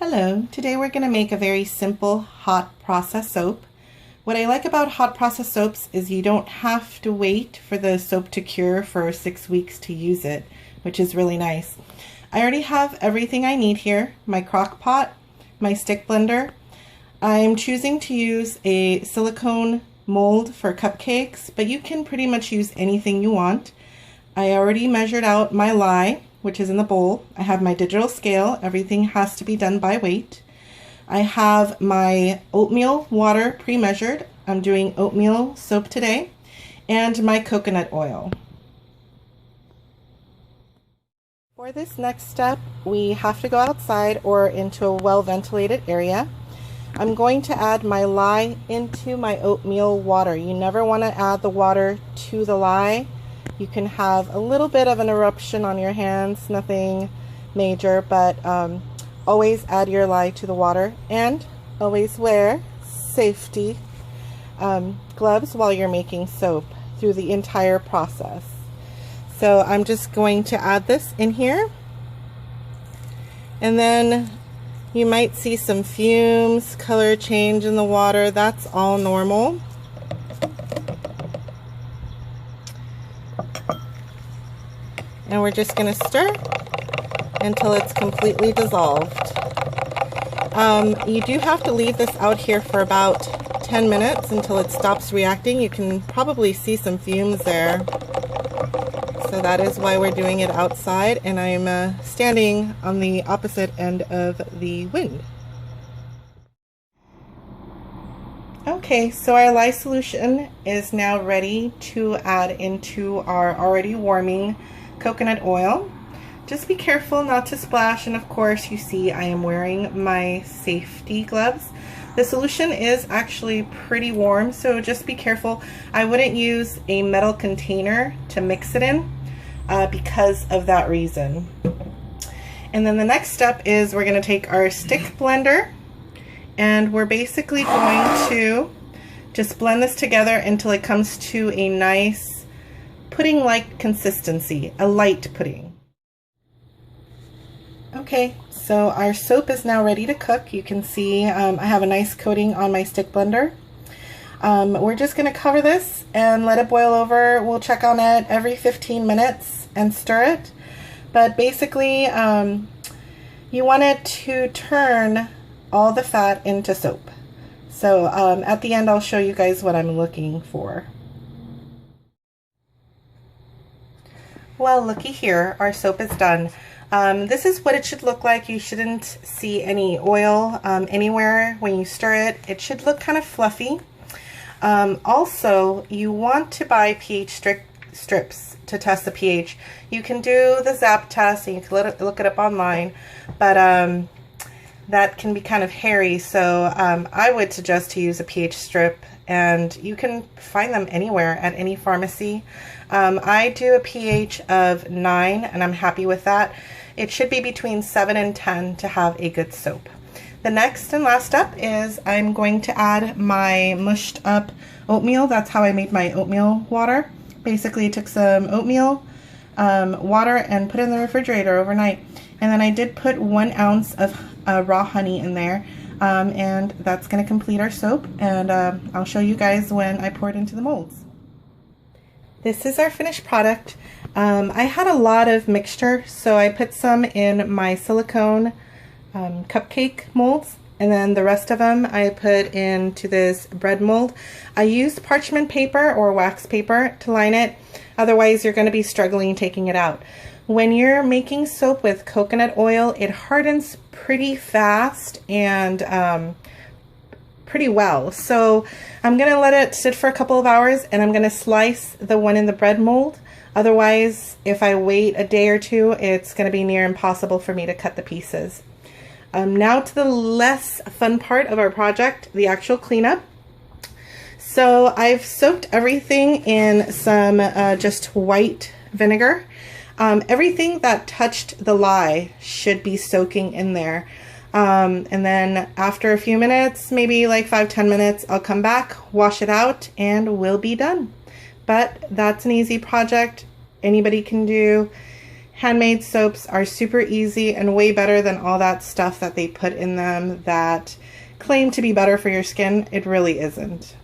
Hello, today we're going to make a very simple hot process soap. What I like about hot process soaps is you don't have to wait for the soap to cure for 6 weeks to use it, which is really nice. I already have everything I need here, my crock pot, my stick blender. I'm choosing to use a silicone mold for cupcakes, but you can pretty much use anything you want. I already measured out my lye, which is in the bowl. I have my digital scale. Everything has to be done by weight. I have my oatmeal water pre-measured. I'm doing oatmeal soap today, and my coconut oil. For this next step, we have to go outside or into a well-ventilated area. I'm going to add my lye into my oatmeal water. You never want to add the water to the lye. You can have a little bit of an eruption on your hands, nothing major, but always add your lye to the water, and always wear safety gloves while you're making soap through the entire process. So I'm just going to add this in here, and then you might see some fumes, color change in the water. That's all normal. And we're just going to stir until it's completely dissolved. You do have to leave this out here for about 10 minutes until it stops reacting. You can probably see some fumes there. So that is why we're doing it outside, and I'm standing on the opposite end of the wind. Okay, so our lye solution is now ready to add into our already warming coconut oil. Just be careful not to splash, and of course you see I am wearing my safety gloves. The solution is actually pretty warm, so just be careful. I wouldn't use a metal container to mix it in because of that reason. And then the next step is we're going to take our stick blender, and we're basically going to just blend this together until it comes to a nice pudding-like consistency, a light pudding. Okay, so our soap is now ready to cook. You can see I have a nice coating on my stick blender. We're just going to cover this and let it boil over. We'll check on it every 15 minutes and stir it. But basically, you want it to turn all the fat into soap. So at the end, I'll show you guys what I'm looking for. Well, looky here, our soap is done. This is what it should look like. You shouldn't see any oil anywhere when you stir it. It should look kind of fluffy. Also, you want to buy pH strips to test the pH. You can do the ZAP test, and you can look it up online, but that can be kind of hairy, so I would suggest to use a pH strip, and you can find them anywhere at any pharmacy. I do a pH of 9, and I'm happy with that. It should be between 7 and 10 to have a good soap. The next and last step is I'm going to add my mushed up oatmeal. That's how I made my oatmeal water. Basically, I took some oatmeal water and put it in the refrigerator overnight. And then I did put 1 ounce of raw honey in there. And that's going to complete our soap. And I'll show you guys when I pour it into the molds. This is our finished product. I had a lot of mixture, so I put some in my silicone cupcake molds, and then the rest of them I put into this bread mold. I used parchment paper or wax paper to line it, otherwise you're going to be struggling taking it out. When you're making soap with coconut oil, it hardens pretty fast and pretty well. So I'm going to let it sit for a couple of hours, and I'm going to slice the one in the bread mold. Otherwise, if I wait a day or two, it's going to be near impossible for me to cut the pieces. Now to the less fun part of our project, the actual cleanup. So I've soaked everything in some just white vinegar. Everything that touched the lye should be soaking in there. And then after a few minutes, maybe like 5-10 minutes, I'll come back, wash it out, and we'll be done. But that's an easy project. Anybody can do. Handmade soaps are super easy and way better than all that stuff that they put in them that claim to be better for your skin. It really isn't.